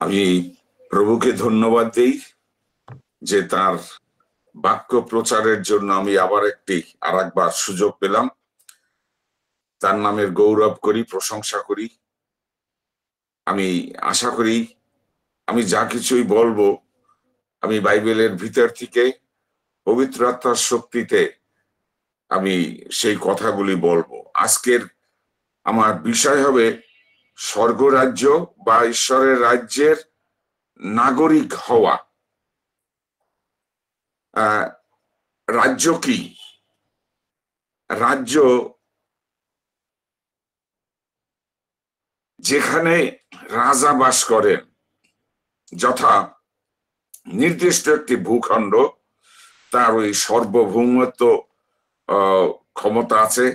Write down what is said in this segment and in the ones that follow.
আমি প্রভুকে ধন্যবাদ দেই যে তার বাক্য প্রচারের জন্য আমি আরেকবার সুযোগ পেলাম। তার নামের গৌরব করি, প্রশংসা করি। আমি আশা করি আমি যা কিছুই বলবো আমি বাইবেলের ভিতর থেকে পবিত্র আত্মার শক্তিতে আমি সেই কথাগুলি বলবো। আজকের আমার বিষয় হবে স্বর্গরাজ্য বা ঈশ্বরের রাজ্যের নাগরিক হওয়া। রাজ্য কি? রাজ্য যেখানে রাজা বাস করেন, যথা নির্দিষ্ট একটি ভূখণ্ড, তার ওই সার্বভৌমত্ব ক্ষমতা আছে,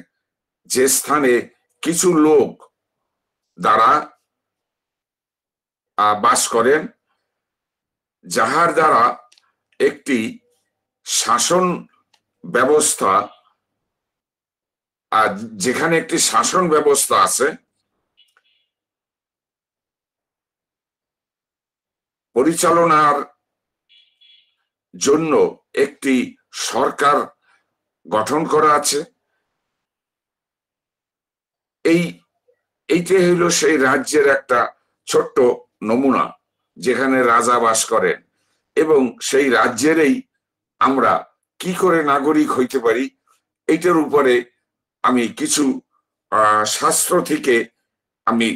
যে স্থানে কিছু লোক দ্বারা বাস করেন, যাহার দ্বারা একটি শাসন ব্যবস্থা, যেখানে একটি শাসন ব্যবস্থা আছে, পরিচালনার জন্য একটি সরকার গঠন করা আছে। এইটাই হইল সেই রাজ্যের একটা ছোট্ট নমুনা, যেখানে রাজা বাস করেন। এবং সেই রাজ্যেরই আমরা কি করে নাগরিক হইতে পারি, এইটার উপরে আমি কিছু শাস্ত্র থেকে আমি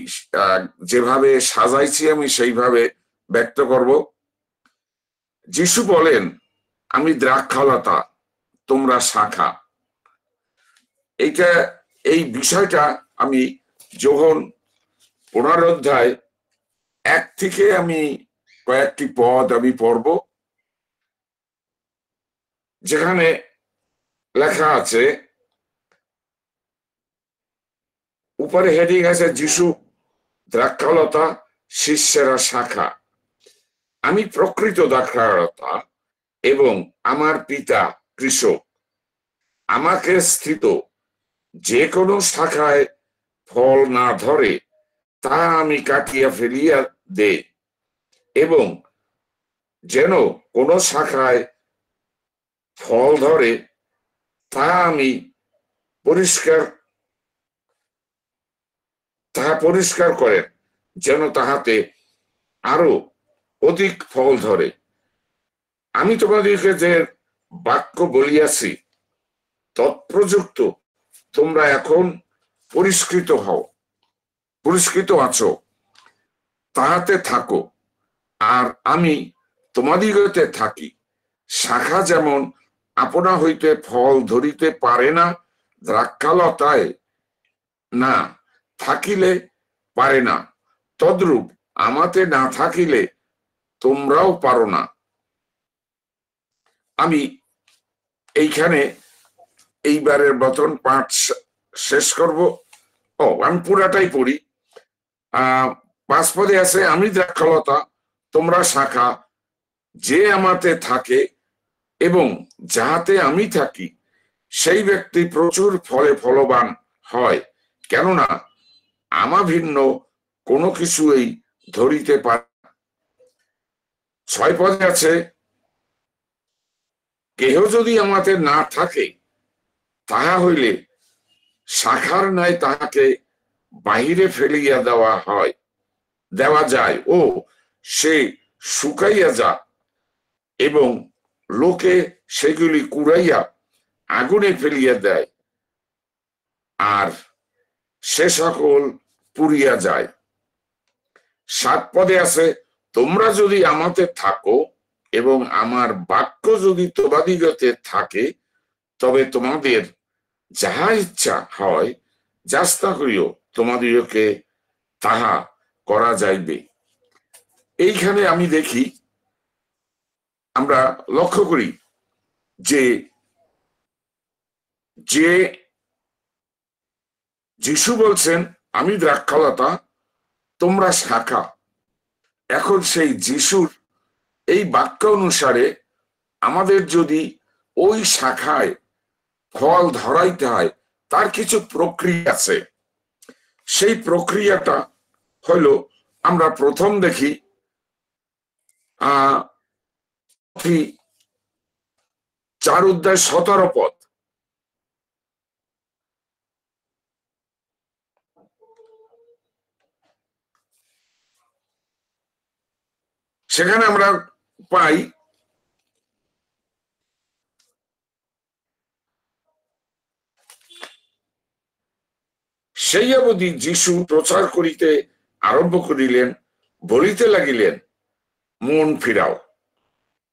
যেভাবে সাজাইছি আমি সেইভাবে ব্যক্ত করব। যিশু বলেন, আমি দ্রাক্ষালতা, তোমরা শাখা। এই বিষয়টা আমি যোহন 15 অধ্যায় 1 থেকে আমি কয়েকটি পদ আমি পড়ব, যেখানে লেখা আছে, উপরে হেডিং আছে যিশু দ্রাক্ষালতা, শিষ্যেরা শাখা। আমি প্রকৃত দ্রাক্ষালতা এবং আমার পিতা কৃষক। আমাকে স্থিত যে কোনো শাখায় ফল না ধরে তা আমি কাটিয়া ফেলিয়া দে, এবং যেন কোন শাখায় ফল ধরে তা আমি পরিষ্কার করেন, যেন তাহাতে আরো অধিক ফল ধরে। আমি তোমাদেরকে যে বাক্য বলিয়াছি তৎপ্রযুক্ত তোমরা এখন পুরস্কৃত আছো, তাহাতে থাকো, আর আমি তোমাদিগতে থাকি। শাখা যেমন আপনা হইতে ফল ধরিতে পারে না, দ্রাক্ষালতায় না থাকিলে পারে না, তদ্রূপ আমাতে না থাকিলে তোমরাও পারো না। আমি এইখানে এইবারের বচন পাঠ শেষ করব। আমি পুরাটাই পড়ি। 5 পদে আছে, আমি দ্রাক্ষালতা, তোমরা শাখা। যে আমাতে থাকে এবং যাহাতে আমি থাকি, সেই ব্যক্তি প্রচুর ফলে ফলবান হয়, কেননা আমা ভিন্ন কোনো কিছুই ধরিতে পারে। 6 পদে আছে, কেহ যদি আমাতে না থাকে, তাহা হইলে শাখার ন্যায় তাহাকে বাহিরে ফেলিয়া দেওয়া যায়, ও সে শুকাইয়া যা, এবং লোকে সেগুলি কুড়াইয়া আগুনে ফেলিয়া দেয়, আর সে সকল পুড়িয়া যায়। 7 পদে আছে, তোমরা যদি আমাতে থাকো এবং আমার বাক্য যদি তোমাদিগতে থাকে, তবে তোমাদের যাহা ইচ্ছা হয় যাস্তা করিও, তোমাদিগকে তাহা করা যাইবে। এইখানে আমি দেখি, আমরা লক্ষ্য করি যে যিশু বলছেন, আমি দ্রাক্ষালতা, তোমরা শাখা। এখন সেই যিশুর এই বাক্য অনুসারে আমাদের যদি ওই শাখায় ফল ধরাইতে হয়, তার কিছু প্রক্রিয়া আছে। সেই প্রক্রিয়াটা হলো, আমরা প্রথম দেখি 4 অধ্যায় 17 পদ। সেখানে আমরা পাই সেই অবধি যীশু প্রচার করিতে আরম্ভ করিলেন, বলিতে লাগিলেন, মন ফিরাও,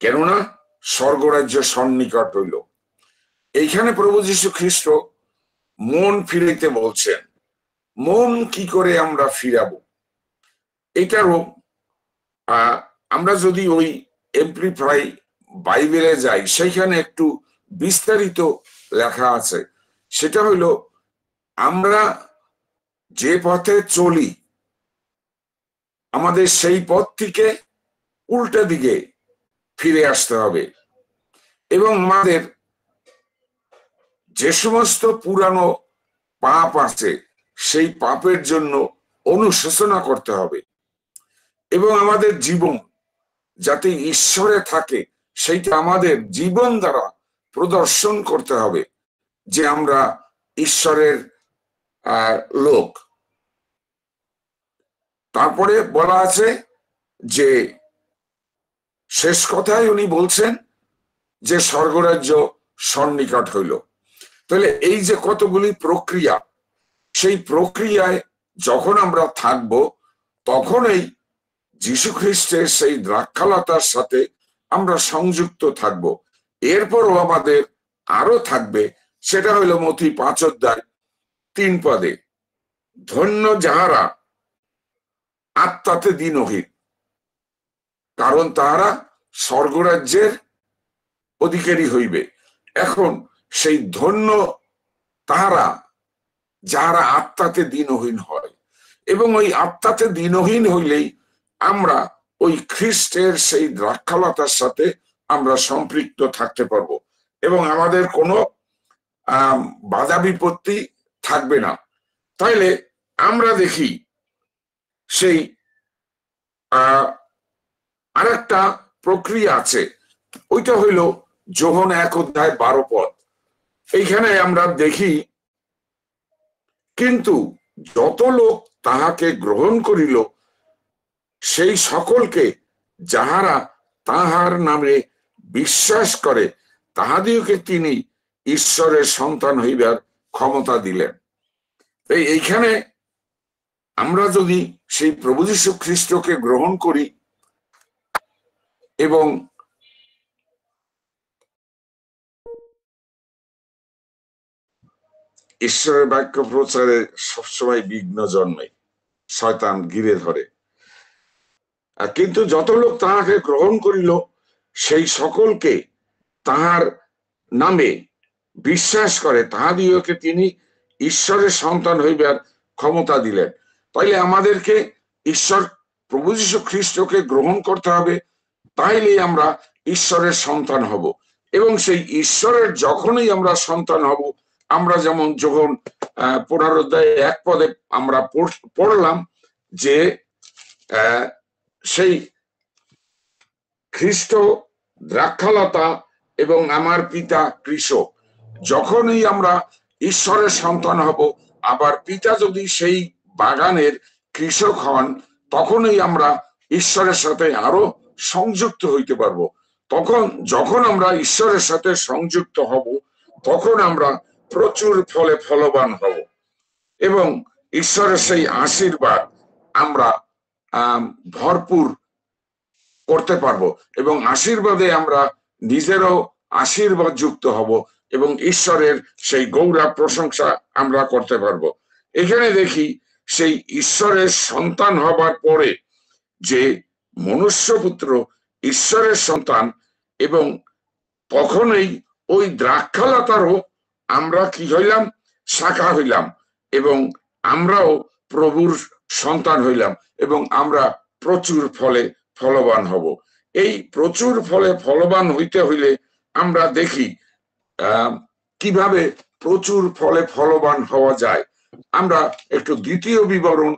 কেননা স্বর্গরাজ্য সন্নিকট হইল। এইখানে প্রভু যীশু খ্রিস্ট মন ফিরাইতে বলছেন। মন কি করে আমরা ফিরাবো, এটারও আমরা যদি ওই এমপ্লিফাই বাইবেলে যাই, সেইখানে একটু বিস্তারিত লেখা আছে। সেটা হইল, আমরা যে পথে চলি আমাদের সেই পথ থেকে উল্টা দিকে ফিরে আসতে হবে, এবং আমাদের যে সমস্ত পুরানো পাপ আছে সেই পাপের জন্য অনুশোচনা করতে হবে, এবং আমাদের জীবন যাতে ঈশ্বরে থাকে সেইটা আমাদের জীবন দ্বারা প্রদর্শন করতে হবে যে আমরা ঈশ্বরের লোক। তারপরে বলা আছে যে শেষ কথায় উনি বলছেন যে স্বর্গরাজ্য সন্নিকট হইল। তাহলে এই যে কতগুলি প্রক্রিয়া, সেই প্রক্রিয়ায় যখন আমরা থাকব তখনই যীশু খ্রিস্টের সেই দ্রাক্ষালতার সাথে আমরা সংযুক্ত থাকব। এরপরও আমাদের আরো থাকবে, সেটা হইল মথি 5 অধ্যায় 3 পদে, ধন্য যাহারা আত্মাতে দীনহীন, কারণ তাহারা স্বর্গরাজ্যের অধিকারী হইবে। এখন সেই ধন্য তাহারা যাহারা আত্মাতে দীনহীন হয়, এবং ওই আত্মাতে দীনহীন হইলেই আমরা ওই খ্রিস্টের সেই দ্রাক্ষালতার সাথে আমরা সম্পৃক্ত থাকতে পারবো, এবং আমাদের কোনো বাধা বিপত্তি থাকবে না। তাইলে আমরা দেখি সেই আরেকটা প্রক্রিয়া আছে, ওইটা হইল যোহন 1 অধ্যায় 12 পদ। এইখানে আমরা দেখি, কিন্তু যত লোক তাহাকে গ্রহণ করিল সেই সকলকে যাহারা তাহার নামে বিশ্বাস করে তাহাদিওকে তিনি ঈশ্বরের সন্তান হইবার ক্ষমতা দিলেন। এইখানে আমরা যদি সেই প্রভু যীশু খ্রিস্টকে গ্রহণ করি এবং ঈশ্বরের বাক্য প্রচারে সবসময় বিঘ্ন জন্মে, শয়তান ঘিরে ধরে, কিন্তু যত লোক তাহাকে গ্রহণ করিল সেই সকলকে তাহার নামে বিশ্বাস করে তাহাদিওকে তিনি ঈশ্বরের সন্তান হইবার ক্ষমতা দিলেন। তাইলে আমাদেরকে ঈশ্বর প্রভু যীশু খ্রিস্টকে গ্রহণ করতে হবে, তাইলে আমরা ঈশ্বরের সন্তান হব। এবং সেই ঈশ্বরের যখনই আমরা সন্তান হব, আমরা যেমন যখন 15 অধ্যায় 1 পদে আমরা পড়লাম যে সেই খ্রিস্ট দ্রাক্ষালতা এবং আমার পিতা কৃষক, যখনই আমরা ঈশ্বরের সন্তান হব, আবার পিতা যদি সেই বাগানের কৃষক হন, তখনই আমরা ঈশ্বরের সাথে আরো সংযুক্ত হইতে পারবো। তখন যখন আমরা ঈশ্বরের সাথে সংযুক্ত হব, তখন আমরা প্রচুর ফলে ফলবান হব, এবং ঈশ্বরের সেই আশীর্বাদ আমরা ভরপুর করতে পারবো, এবং আশীর্বাদে আমরা নিজেরও আশীর্বাদ যুক্ত হব, এবং ঈশ্বরের সেই গৌরব প্রশংসা আমরা করতে পারবো। এখানে দেখি সেই ঈশ্বরের সন্তান হবার পরে যে মনুষ্যপুত্র ঈশ্বরের সন্তান, এবং তখনই ওই দ্রাক্ষালতারও আমরা কি হইলাম, শাখা হইলাম, এবং আমরাও প্রভুর সন্তান হইলাম, এবং আমরা প্রচুর ফলে ফলবান হব। এই প্রচুর ফলে ফলবান হইতে হইলে আমরা দেখি কিভাবে প্রচুর ফলে ফলবান হওয়া যায়। আমরা একটু দ্বিতীয় বিবরণ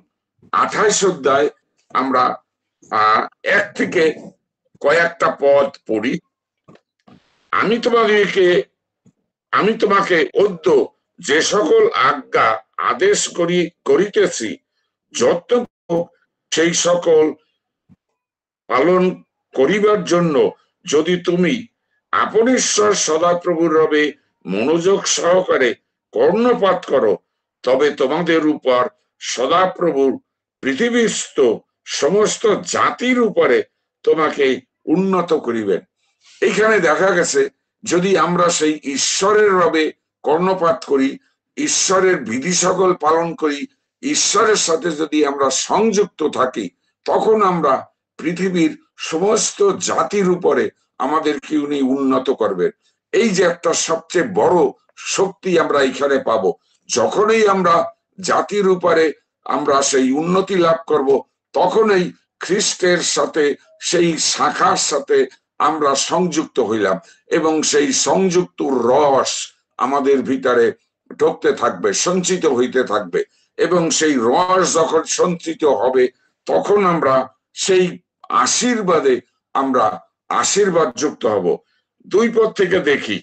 28 অধ্যায় আমরা 1 থেকে কয়েকটা পদ পড়ি। আমি তোমাকে অদ্য যে সকল আজ্ঞা আদেশ করিতেছি যত সেই সকল পালন করিবার জন্য যদি তুমি আপন ঈশ্বর সদাপ্রভুর রবে মনোযোগ সহকারে কর্ণপাত করো, তবে তোমাদের উপর সদাপ্রভুর পৃথিবীস্থ সমস্ত জাতির উপরে তোমাকে উন্নত করিবেন। এখানে দেখা গেছে যদি আমরা সেই ঈশ্বরের রবে কর্ণপাত করি, ঈশ্বরের বিধি সকল পালন করি, ঈশ্বরের সাথে যদি আমরা সংযুক্ত থাকি, তখন আমরা পৃথিবীর সমস্ত জাতির উপরে আমাদেরকে উনি উন্নত করবেন। এই যে একটা সবচেয়ে বড় শক্তি আমরা এখানে পাবো। যখনই আমরা জাতির উপরে আমরা সেই উন্নতি লাভ করব, তখনই খ্রিস্টের সাথে সেই শাখার সাথে আমরা সংযুক্ত হইলাম এবং সেই সংযুক্ত রস আমাদের ভিতরে ঢুকতে থাকবে, সঞ্চিত হইতে থাকবে, এবং সেই রস যখন সঞ্চিত হবে তখন আমরা সেই আশীর্বাদে আমরা আশীর্বাদ যুক্ত হব। 2 পদ থেকে দেখি,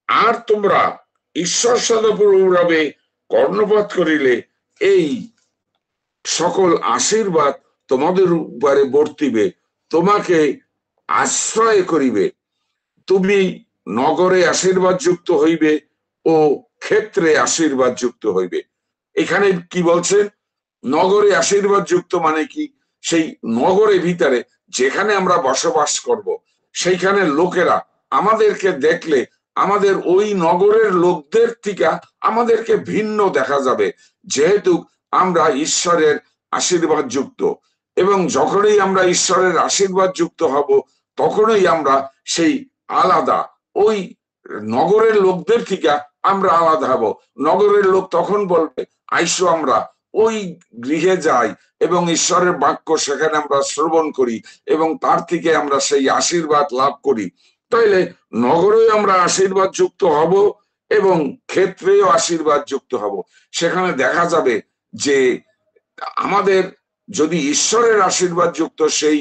আর তোমরা ঈশ্বর সদাপ্রভুরবে কর্ণপাত করিলে এই সকল আশীর্বাদ তোমাদের উপরে বর্তিবে, তোমাকে আশ্রয় করিবে, তুমি নগরে আশীর্বাদ যুক্ত হইবে ও ক্ষেত্রে আশীর্বাদ যুক্ত হইবে। এখানে কি বলছেন? নগরে আশীর্বাদ যুক্ত মানে কি? সেই নগরের ভিতরে যেখানে আমরা বসবাস করব, সেইখানে লোকেরা আমাদেরকে দেখলে আমাদের ওই নগরের লোকদের থেকে আমাদেরকে ভিন্ন দেখা যাবে, যেহেতু আমরা ঈশ্বরের আশীর্বাদ যুক্ত। এবং যখনই আমরা ঈশ্বরের আশীর্বাদ যুক্ত হব, তখনই আমরা সেই আলাদা ওই নগরের লোকদের থেকে আমরা আলাদা হব। নগরের লোক তখন বলবে, আইসো আমরা ওই গৃহে যাই এবং ঈশ্বরের বাক্য সেখানে আমরা শ্রবণ করি এবং তার থেকে আমরা সেই আশীর্বাদ লাভ করি। তাইলে নগরেও আমরা আশীর্বাদ যুক্ত হব এবং ক্ষেত্রেও আশীর্বাদ যুক্ত হব। সেখানে দেখা যাবে যে আমাদের যদি ঈশ্বরের আশীর্বাদ যুক্ত সেই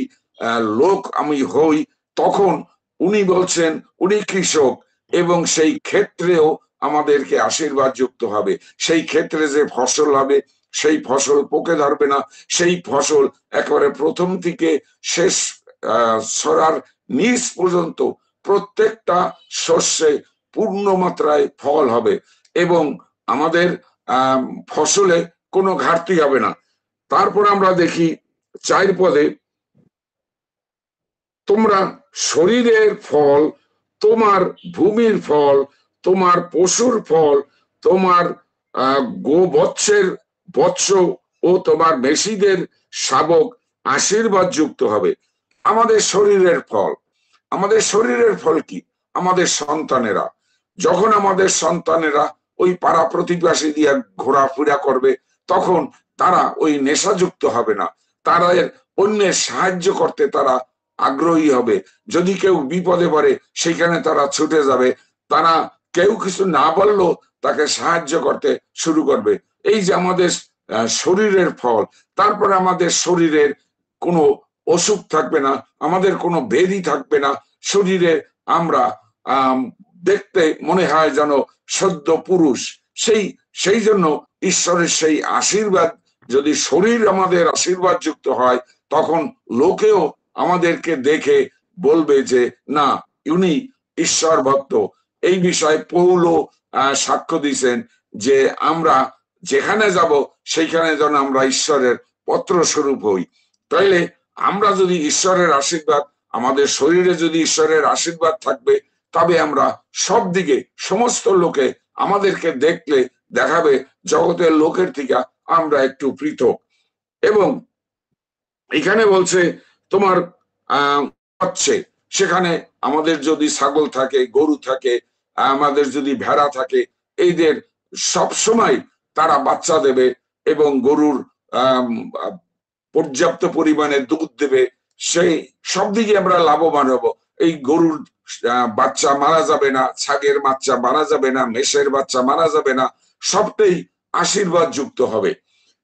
লোক আমি হই, তখন উনি বলছেন উনি কৃষক এবং সেই ক্ষেত্রেও আমাদেরকে আশীর্বাদ যুক্ত হবে। সেই ক্ষেত্রে যে ফসল হবে সেই ফসল পোকে ধরবে না, সেই ফসল একেবারে প্রথম থেকে শেষ ছড়ার নিচ পর্যন্ত প্রত্যেকটা শস্যে পূর্ণ মাত্রায় ফল হবে এবং আমাদের ফসলে কোনো ঘাটতি হবে না। তারপর আমরা দেখি 4 পদে, তোমরা শরীরের ফল, তোমার ভূমির ফল, তোমার পশুর ফল, তোমার বৎস ও তোমার মেষিদের শাবক আশীর্বাদ যুক্ত হবে। আমাদের শরীরের ফল, আমাদের শরীরের ফল কি? আমাদের সন্তানেরা, যখন আমাদের সন্তানেরা ওই পাড়া প্রতিবেশী দিয়ে ঘোরাফেরা করবে, তখন তারা ওই নেশাযুক্ত হবে না, তারা অন্যের সাহায্য করতে তারা আগ্রহী হবে। যদি কেউ বিপদে পড়ে সেখানে তারা ছুটে যাবে, তারা কেউ কিছু না বললেও তাকে সাহায্য করতে শুরু করবে। এই যে আমাদের শরীরের ফল। তারপরে আমাদের শরীরের কোনো অসুখ থাকবে না, আমাদের কোনো ব্যাধি থাকবে না, শরীরে আমরা দেখতে মনে হয় যেন সদ্য পুরুষ। সেই জন্য ঈশ্বরের সেই আশীর্বাদ, যদি শরীর আমাদের আশীর্বাদ যুক্ত হয়, তখন লোকেও আমাদেরকে দেখে বলবে যে না, উনি ঈশ্বর ভক্ত। এই বিষয়ে পৌলও সাক্ষ্য দিয়েছেন যে আমরা যেখানে যাব সেইখানে যেন আমরা ঈশ্বরের পত্র স্বরূপ হই। তাইলে আমরা যদি ঈশ্বরের আশীর্বাদ, আমাদের শরীরে যদি ঈশ্বরের আশীর্বাদ থাকবে, তবে আমরা সব দিকে সমস্ত লোকে আমাদেরকে দেখলে দেখাবে জগতের লোকের থেকে আমরা একটু পৃথক। এবং এখানে বলছে তোমার হচ্ছে সেখানে আমাদের যদি ছাগল থাকে, গরু থাকে, আমাদের যদি ভেড়া থাকে, এইদের সব সময় তারা বাচ্চা দেবে এবং গরুর পর্যাপ্ত পরিমাণে দুধ দেবে, সেই সব দিকে আমরা লাভবান হব। এই গরুর বাচ্চা মারা যাবে না, ছাগের বাচ্চা মারা যাবে না, মেষের বাচ্চা মারা যাবে না, সবটাই আশীর্বাদ যুক্ত হবে।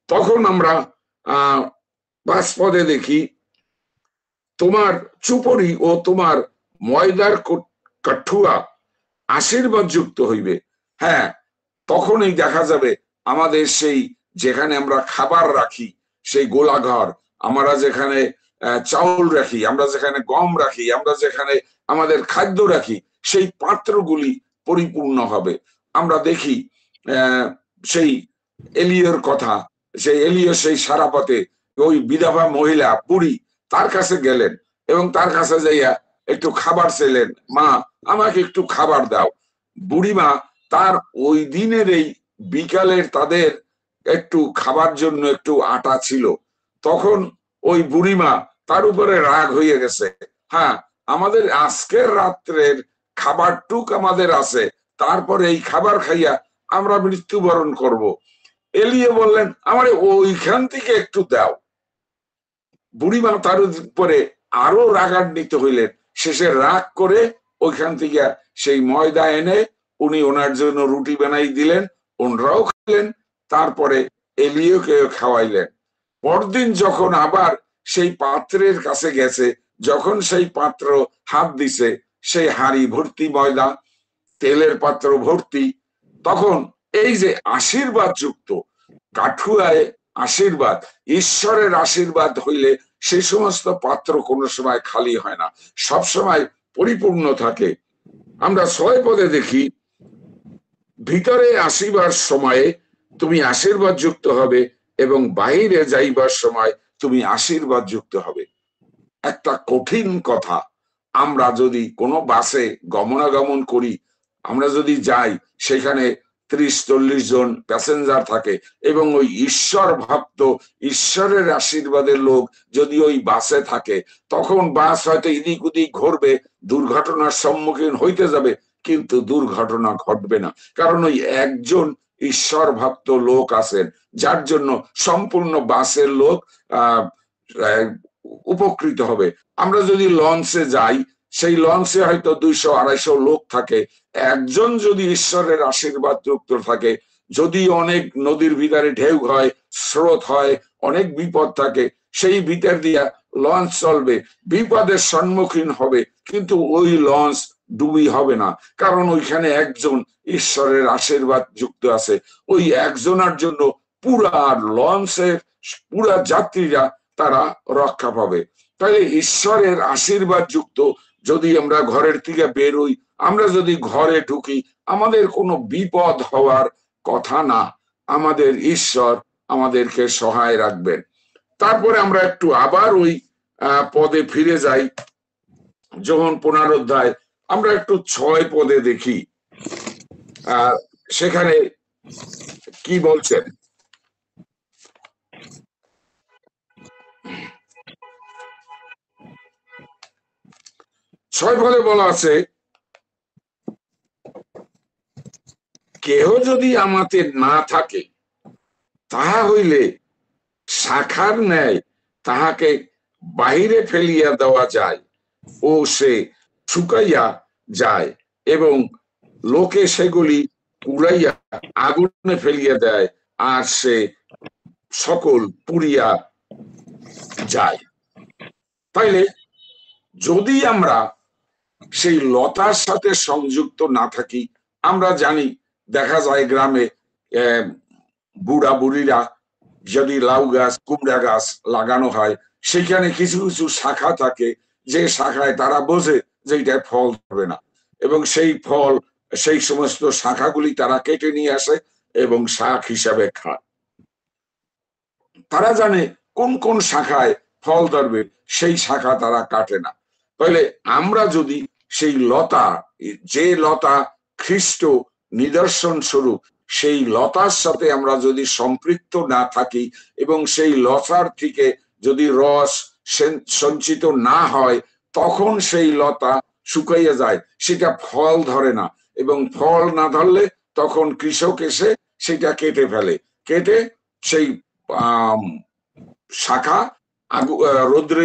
তখন আমরা 5 পদে দেখি, তোমার চুপড়ি ও তোমার ময়দার কাঠুয়া আশীর্বাদ যুক্ত হইবে। হ্যাঁ, তখনই দেখা যাবে আমাদের সেই যেখানে আমরা খাবার রাখি, সেই গোলাঘর, আমরা যেখানে চাউল রাখি, আমরা যেখানে গম রাখি, আমরা যেখানে আমাদের খাদ্য রাখি, সেই পাত্রগুলি পরিপূর্ণ হবে। আমরা দেখি সেই এলিয়র কথা, সেই এলিয় সেই সারাপথে ওই বিধবা মহিলা বুড়ি তার কাছে গেলেন এবং তার কাছে যাইয়া একটু খাবার চাইলেন, মা আমাকে একটু খাবার দাও। বুড়িমা তার ওই দিনের এই বিকালের তাদের একটু খাবার জন্য একটু আটা ছিল, তখন ওই বুড়িমা তার উপরে রাগ হয়ে গেছে। হ্যাঁ, আমাদের আজকের রাত্রের খাবারটুক আমাদের আছে, তারপরে এই খাবার খাইয়া আমরা মৃত্যুবরণ করব। এলিয়ে বললেন আমার ওইখান থেকে একটু দাও। বুড়িমা তার উপরে আরো রাগান্বিত হইলেন, শেষে রাগ করে ওইখান থেকে সেই ময়দা এনে উনি ওনার জন্য রুটি বানাই দিলেন, ওনারাও খেলেন, তারপরে এলিয়কে খাওয়াইলেন। পরদিন যখন আবার সেই পাত্রের কাছে গেছে, যখন সেই পাত্র হাত দিছে, সেই হাড়ি ভর্তি ময়দা, তেলের পাত্র ভর্তি, তখন এই যে আশীর্বাদ যুক্ত কাঠুয়ায় আশীর্বাদ, ঈশ্বরের আশীর্বাদ হইলে সেই সমস্ত পাত্র কোনো সময় খালি হয় না, সব সময় পরিপূর্ণ থাকে। আমরা 6 পদে দেখি, ভিতরে আসিবার সময়ে তুমি আশীর্বাদ যুক্ত হবে এবং বাইরে যাইবার সময় তুমি আশীর্বাদ যুক্ত হবে। একটা কঠিন কথা। আমরা যদি কোনো বাসে গমনাগমন করি, আমরা যদি যাই, সেখানে 30-40 জন প্যাসেঞ্জার থাকে এবং ওই ঈশ্বর ভক্ত ঈশ্বরের আশীর্বাদের লোক যদি ওই বাসে থাকে, তখন বাস হয়তো এদিক ওদিক ঘুরবে, দুর্ঘটনার সম্মুখীন হইতে যাবে, কিন্তু দুর্ঘটনা ঘটবে না, কারণ ওই একজন ঈশ্বর ভক্ত লোক আছেন, যার জন্য সম্পূর্ণ বাসের লোক উপকৃত হবে। আমরা যদি লঞ্চে যাই, সেই লঞ্চে হয়তো 200-250 লোক থাকে, একজন যদি ঈশ্বরের আশীর্বাদ যুক্ত থাকে, যদি অনেক নদীর ভিতরে ঢেউ হয়, স্রোত হয়, অনেক বিপদ থাকে, সেই ভিতর দিয়া লঞ্চ চলবে, বিপদের সম্মুখীন হবে, কিন্তু ওই লঞ্চ ডুবি হবে না, কারণ ওইখানে একজন ঈশ্বরের আশীর্বাদ যুক্ত আছে। ওই একজনের জন্য পুরা লঞ্চের পুরা যাত্রীরা তারা রক্ষা পাবে। তাহলে ঈশ্বরের আশীর্বাদ যুক্ত যদি আমরা ঘরের থেকে বেরোই, আমরা যদি ঘরে ঢুকি, আমাদের কোনো বিপদ হওয়ার কথা না, আমাদের ঈশ্বর আমাদেরকে সহায় রাখবেন। তারপরে আমরা একটু আবার ওই পদে ফিরে যাই, যখন 15 অধ্যায় আমরা একটু 6 পদে দেখি, সেখানে কি বলছেন। 6 পদে বলা আছে, কেহ যদি আমাদের না থাকে, তাহা হইলে শাখার ন্যায় তাহাকে বাহিরে ফেলিয়া দেওয়া যায় ও সে শুকাইয়া যায় এবং লোকে সেগুলি পুড়াইয়া আগুনে ফেলিয়া দেয় আর সে সকল পুড়িয়া যায়। তাইলে যদি আমরা সেই লতার সাথে সংযুক্ত না থাকি, আমরা জানি দেখা যায় গ্রামে বুড়া বুড়িরা যদি লাউ গাছ কুমড়া গাছ লাগানো হয়, সেখানে কিছু কিছু শাখা থাকে, যে শাখায় তারা বোঝে যে এটা ফল ধরবে না, এবং সেই ফল সেই সমস্ত শাখাগুলি তারা কেটে নিয়ে আসে এবং শাক হিসাবে খায়। তারা জানে কোন কোন শাখায় ফল ধরবে, সেই শাখা তারা কাটে না। তাহলে আমরা যদি সেই লতা, যে লতা খ্রিস্ট নিদর্শন স্বরূপ, সেই লতার সাথে আমরা যদি সম্পৃক্ত না থাকি এবং সেই লতার থেকে যদি রস সঞ্চিত না হয়, তখন সেই লতা শুকাইয়া যায়, সেটা ফল ধরে না, এবং ফল না ধরলে তখন কৃষক এসে সেটা কেটে ফেলে, কেটে সেই শাখা রোদ্রে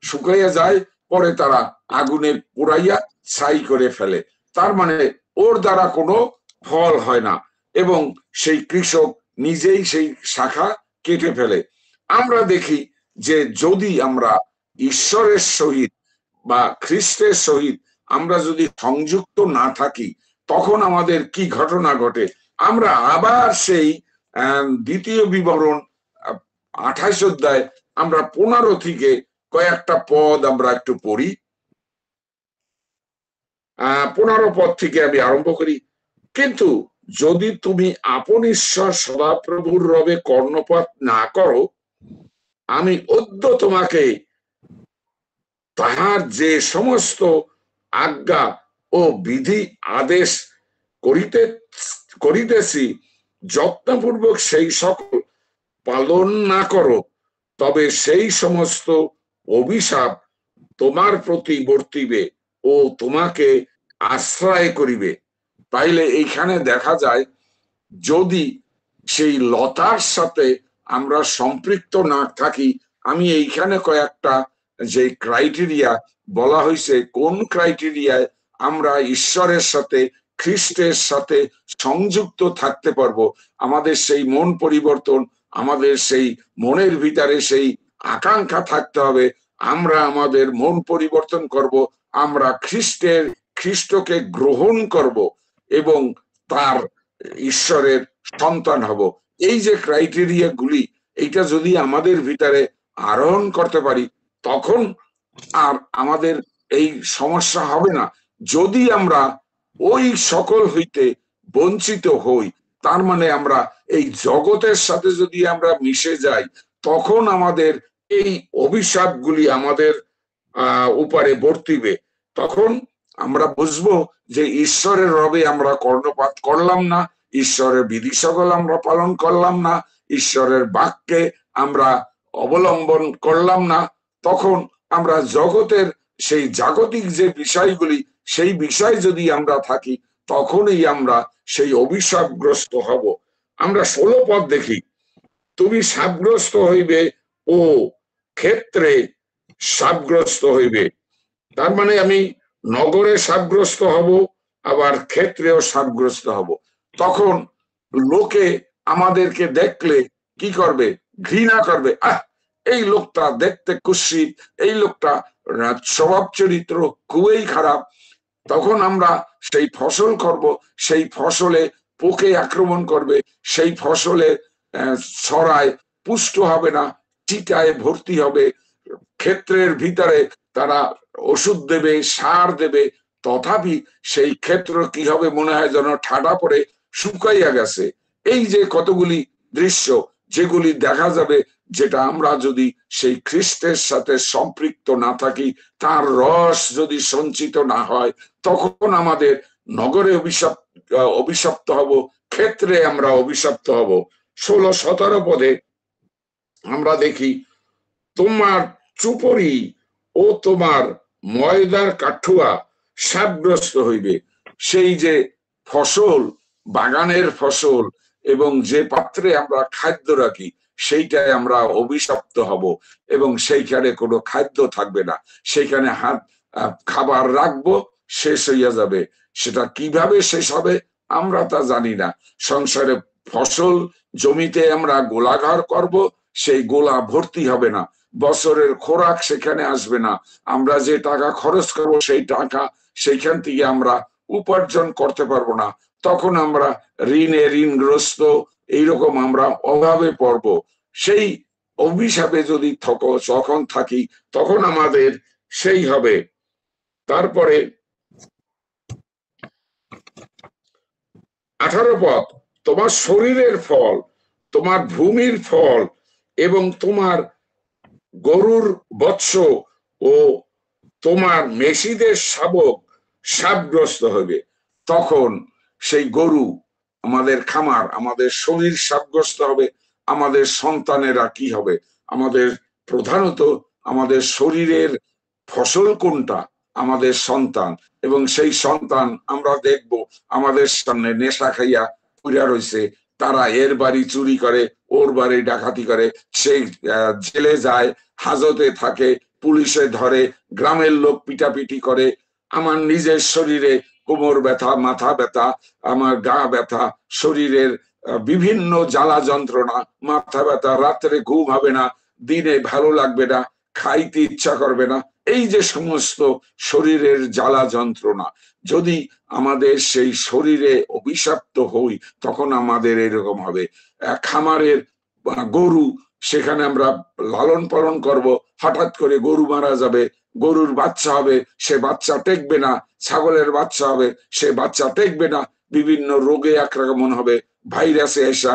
শুকাইয়া যায়, পরে তারা আগুনে পোড়াইয়া ছাই করে ফেলে। তার মানে ওর দ্বারা কোনো ফল হয় না এবং সেই কৃষক নিজেই সেই শাখা কেটে ফেলে। আমরা দেখি যে যদি আমরা ঈশ্বরের সহিত বা খ্রিস্টের সহিত আমরা যদি সংযুক্ত না থাকি, তখন আমাদের কি ঘটনা ঘটে? আমরা আবার সেই দ্বিতীয় বিবরণ 28 অধ্যায় আমরা 15 থেকে কয়েকটা পদ আমরা একটু পড়ি। 15 পদ থেকে আমি আরম্ভ করি। কিন্তু যদি তুমি আপন ঈশ্বর সদাপ্রভুর রবে কর্ণপাত না করো, আমি অদ্য তোমাকে তাহার যে সমস্ত আজ্ঞা ও বিধি আদেশ করিতেছি, যত্নপূর্বক সেই সকল পালন না করো, তবে সেই সমস্ত অভিশাপ তোমার প্রতি বর্তিবে ও তোমাকে আশ্রয় করিবে। তাইলে এইখানে দেখা যায়, যদি সেই লতার সাথে আমরা সম্পৃক্ত না থাকি, আমি এইখানে কয়েকটা যে ক্রাইটেরিয়া বলা হয়েছে, কোন ক্রাইটেরিয়ায় আমরা ঈশ্বরের সাথে খ্রিস্টের সাথে সংযুক্ত থাকতে পারবো। আমাদের সেই মন পরিবর্তন, আমাদের সেই মনের ভিতরে সেই আকাঙ্ক্ষা থাকতে হবে, আমরা আমাদের মন পরিবর্তন করব, আমরা খ্রিস্টকে গ্রহণ করব এবং তার ঈশ্বরের সন্তান হব। এই যে ক্রাইটেরিয়া গুলি, এইটা যদি আমাদের ভিতরে আরোহণ করতে পারি, তখন আর আমাদের এই সমস্যা হবে না। যদি আমরা ওই সকল হইতে বঞ্চিত হই, তার মানে আমরা এই জগতের সাথে যদি আমরা মিশে যাই, তখন আমাদের এই অভিশাপগুলি আমাদের উপরে বর্তিবে। তখন আমরা বুঝবো যে ঈশ্বরের রবে আমরা কর্ণপাত করলাম না, ঈশ্বরের বিধি সকল আমরা পালন করলাম না, ঈশ্বরের বাক্যে আমরা অবলম্বন করলাম না। তখন আমরা জগতের সেই জাগতিক যে বিষয়গুলি, সেই বিষয় যদি আমরা থাকি, তখনই আমরা সেই অভিশাপগ্রস্ত হব। আমরা 16 পদ দেখি, তুমি সাপগ্রস্ত হইবে ও ক্ষেত্রে সাপগ্রস্ত হইবে। তার মানে আমি নগরে সাপগ্রস্ত হব, আবার ক্ষেত্রেও সাপগ্রস্ত হব। তখন লোকে আমাদেরকে দেখলে কি করবে? ঘৃণা করবে। এই লোকটা দেখতে কুৎসিত, এই লোকটা স্বভাব চরিত্র খুবই খারাপ। তখন আমরা সেই ফসল করব, সেই ফসলে পোকে আক্রমণ করবে, সেই ফসলে ছড়ায় পুষ্ট হবে না, চিটায় ভর্তি হবে, ক্ষেত্রের ভিতরে তারা ওষুধ দেবে, সার দেবে, তথাপি সেই ক্ষেত্র কি হবে? মনে হয় যেন ঠাডা পড়ে শুকাইয়া গেছে। এই যে কতগুলি দৃশ্য যেগুলি দেখা যাবে, যেটা আমরা যদি সেই খ্রিস্টের সাথে সম্পৃক্ত না থাকি, তার রস যদি সঞ্চিত না হয়, তখন আমাদের নগরে অভিশপ্ত হব, ক্ষেত্রে আমরা অভিশপ্ত হব। 16-17 পদে আমরা দেখি, তোমার চুপড়ি ও তোমার ময়দার কাঠুয়া সাপগ্রস্ত হইবে। সেই যে ফসল, বাগানের ফসল এবং যে পাত্রে আমরা খাদ্য রাখি, সেইটাই আমরা অভিশপ্ত হব এবং সেইখানে কোনো খাদ্য থাকবে না। সেইখানে খাবার রাখবো, শেষ হইয়া যাবে। সেটা কিভাবে শেষ হবে আমরা তা জানি না। সংসারে ফসল জমিতে আমরা গোলাঘর করব, সেই গোলা ভর্তি হবে না, বছরের খোরাক সেখানে আসবে না, আমরা যে টাকা খরচ করব সেই টাকা সেইখান থেকে আমরা উপার্জন করতে পারবো না। তখন আমরা ঋণগ্রস্ত, এইরকম আমরা অভাবে পড়ব। সেই অভিশাপে যদি যখন থাকি, তখন আমাদের সেই হবে। তারপরে 18 পদ, তোমার শরীরের ফল, তোমার ভূমির ফল এবং তোমার গরুর বৎস ও তোমার মেষিদের শাবক সাপগ্রস্ত হবে। তখন সেই গরু, আমাদের খামার, আমাদের শরীর সাপগ্রস্ত হবে। আমাদের সন্তানেরা কি হবে? আমাদের প্রধানত আমাদের শরীরের ফসল কোনটা? আমাদের সন্তান। এবং সেই সন্তান আমরা দেখব আমাদের সামনে নেশা খাইয়া পইরা রয়েছে, তারা এর বাড়ি চুরি করে, ওর বাড়ি ডাকাতি করে, সেই জেলে যায়, হাজতে থাকে, পুলিশে ধরে, গ্রামের লোক পিটাপিটি করে। আমার নিজের শরীরে কোমর ব্যথা, মাথা ব্যথা, আমার গা ব্যথা, শরীরের বিভিন্ন জ্বালা যন্ত্রণা, মাথা ব্যথা, রাত্রে ঘুম হবে না, দিনে ভালো লাগবে না, খাইতে ইচ্ছা করবে না। এই যে সমস্ত শরীরের জ্বালা যন্ত্রণা, যদি আমাদের সেই শরীরে অভিশপ্ত হই তখন আমাদের এরকম হবে। খামারের গরু, সেখানে আমরা লালন পালন করব, হঠাৎ করে গরু মারা যাবে, গরুর বাচ্চা হবে, সে বাচ্চা টেকবে না, ছাগলের বাচ্চা হবে, সে বাচ্চা টেকবে না, বিভিন্ন রোগে আক্রমণ হবে, ভাইরাসে এসা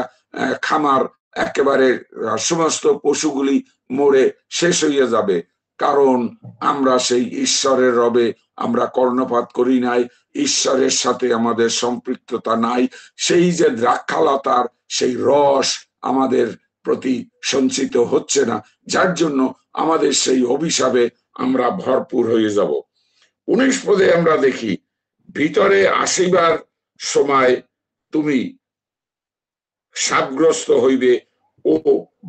খামার একেবারে সমস্ত পশুগুলি মরে শেষ হইয়া যাবে। কারণ আমরা সেই ঈশ্বরের রবে আমরা কর্ণপাত করি নাই, ঈশ্বরের সাথে আমাদের সম্পৃক্ততা নাই। সেই যে দ্রাক্ষালতার সেই রস আমাদের প্রতি সঞ্চিত হচ্ছে না, যার জন্য আমাদের সেই অভিশাপে আমরা ভরপুর হয়ে যাব। 19 পদে আমরা দেখি, ভিতরে আসিবার সময় তুমি শাপগ্রস্ত হইবে ও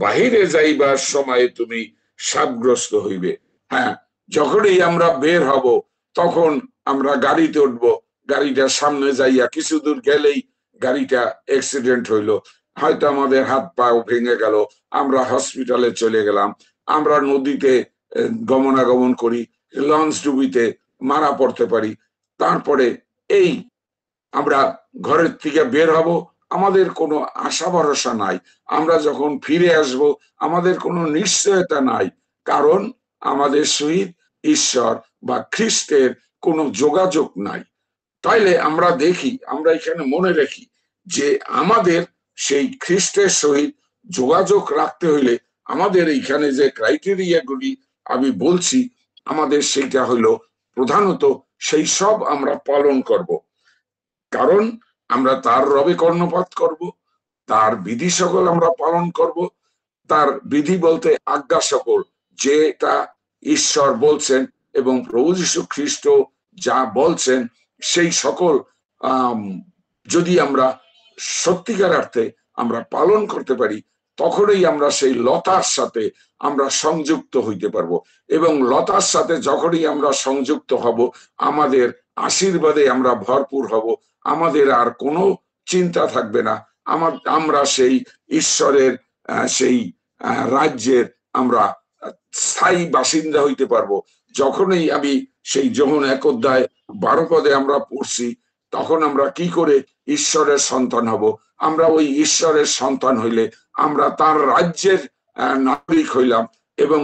বাহিরে যাইবার সময় তুমি শাপগ্রস্ত হইবে। হ্যাঁ, যখনই আমরা বের হব তখন আমরা গাড়িতে উঠবো, গাড়িটার সামনে যাইয়া কিছু দূর গেলেই গাড়িটা অ্যাক্সিডেন্ট হইলো, হয়তো আমাদের হাত পাও ভেঙে গেল, আমরা হসপিটালে চলে গেলাম, আমরা নদীতে গমনাগমন করি, লঞ্চ ডুবিতে মারা পড়তে পারি। তারপরে এই আমরা ঘরের থেকে বের হব, আমাদের কোনো আশা ভরসা নাই, আমরা যখন ফিরে আসব আমাদের কোনো নিশ্চয়তা নাই, কারণ আমাদের সহিত ঈশ্বর বা খ্রিস্টের কোনো যোগাযোগ নাই। তাইলে আমরা দেখি, আমরা এখানে মনে রাখি যে আমাদের সেই খ্রিস্টের সহিত যোগাযোগ রাখতে হইলে আমাদের এইখানে যে ক্রাইটেরিয়াগুলি আমি বলছি, আমাদের সেইটা হলো প্রধানত সেই সব আমরা পালন করব। কারণ আমরা তার রবে কর্ণপাত করব, তার বিধি সকল আমরা পালন করব। তার বিধি বলতে আজ্ঞা সকল, যেটা ঈশ্বর বলছেন এবং প্রভু যীশু খ্রিস্ট যা বলছেন সেই সকল যদি আমরা সত্যিকার অর্থে আমরা পালন করতে পারি, তখনই আমরা সেই লতার সাথে আমরা সংযুক্ত হইতে পারবো। এবং লতার সাথে যখনই আমরা সংযুক্ত হব, আমাদের আশীর্বাদে আমরা ভরপুর হব, আমাদের আর কোনো চিন্তা থাকবে না, আমরা সেই ঈশ্বরের সেই রাজ্যের আমরা স্থায়ী বাসিন্দা হইতে পারবো। যখনই আমি সেই যোহন 1:12 পদে আমরা পড়ছি, তখন আমরা কি করে ঈশ্বরের সন্তান হব? আমরা ওই ঈশ্বরের সন্তান হইলে আমরা তার রাজ্যের নাগরিক হইলাম, এবং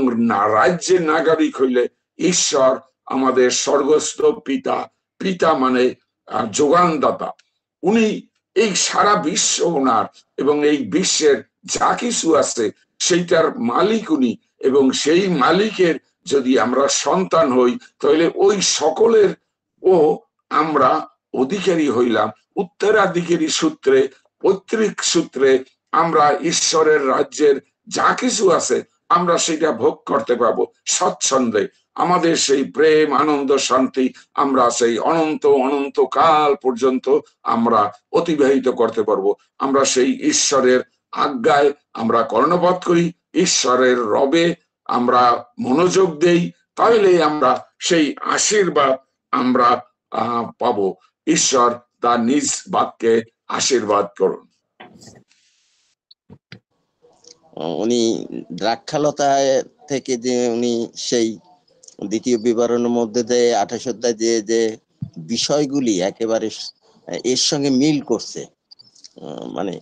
রাজ্যের নাগরিক হইলে ঈশ্বর আমাদের স্বর্গস্থ পিতা, পিতা মানে যোগানদাতা, উনি এই সারা বিশ্ব ওনার, এবং এই বিশ্বের যা কিছু আছে সেইটার মালিক উনি, এবং সেই মালিকের যদি আমরা সন্তান হই তাহলে ওই সকলের ও আমরা অধিকারী হইলাম, উত্তরাধিকারী সূত্রে, পৈতৃক সূত্রে আমরা ঈশ্বরের রাজ্যের যা কিছু আছে আমরা সেটা ভোগ করতে পাবো স্বচ্ছন্দে। আমাদের সেই প্রেম, আনন্দ, শান্তি আমরা সেই অনন্ত অনন্ত কাল পর্যন্ত আমরা অতিবাহিত করতে পারবো। আমরা সেই ঈশ্বরের আজ্ঞায় আমরা কর্ণপাত করি, ঈশ্বরের রবে আমরা মনোযোগ দেই, তাহলে আমরা সেই আশীর্বাদ আমরা পাবো। ঈশ্বর তার নিজ বাক্যে আশীর্বাদ করুন। উনি দ্রাক্ষালতা থেকে যে উনি সেই দ্বিতীয় বিবরণের মধ্যে যে 28 অধ্যায় যে বিষয়গুলি একেবারে এর সঙ্গে মিল করছে, মানে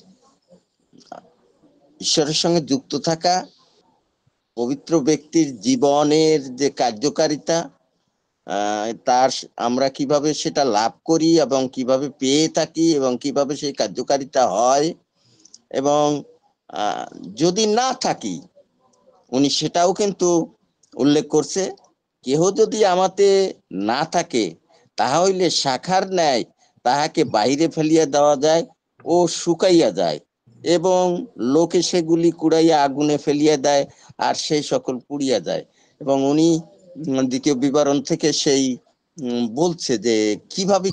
ঈশ্বরের সঙ্গে যুক্ত থাকা, পবিত্র ব্যক্তির জীবনের যে কার্যকারিতা, তার আমরা কিভাবে সেটা লাভ করি এবং কিভাবে পেয়ে থাকি এবং কিভাবে সেই কার্যকারিতা হয়, এবং যদি না থাকি উনি সেটাও কিন্তু উল্লেখ করছে। কেহ যদি আমাতে না থাকে তাহা হইলে শাখার ন্যায় তাহাকে বাইরে ফেলিয়া দেওয়া যায় ও শুকাইয়া যায়, এবং লোকে সেগুলি কুড়াইয়া আগুনে ফেলিয়া দেয় আর সেই সকল পুড়িয়া যায়। এবং উনি দ্বিতীয় বিবরণ থেকে সেই বলছে যে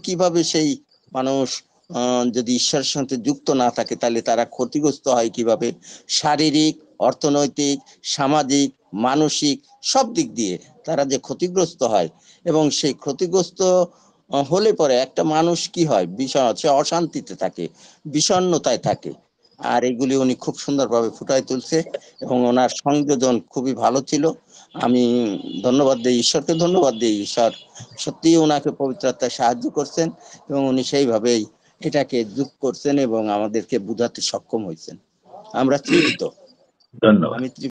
কিভাবে সেই মানুষ যদি ঈশ্বরের সাথে যুক্ত না থাকে তাহলে তারা ক্ষতিগ্রস্ত হয় কিভাবে, শারীরিক, অর্থনৈতিক, সামাজিক, মানসিক সব দিক দিয়ে তারা যে ক্ষতিগ্রস্ত হয়। এবং সেই ক্ষতিগ্রস্ত হলে পরে একটা মানুষ কি হয়, সে অশান্তিতে থাকে, বিষণ্ণতায় থাকে। আর এগুলি উনি খুব সুন্দরভাবে ফুটায় তুলছে এবং ওনার সংযোজন খুবই ভালো ছিল। আমি ধন্যবাদ দিই ঈশ্বরকে, ধন্যবাদ দিই ঈশ্বর সত্যি ওনাকে পবিত্র আত্মায় সাহায্য করছেন এবং উনি সেইভাবেই এটাকে যোগ করছেন এবং আমাদেরকে বুঝাতে সক্ষম হয়েছেন। আমরা তৃপ্ত, ধন্যবাদ। আমি তৃপ্ত।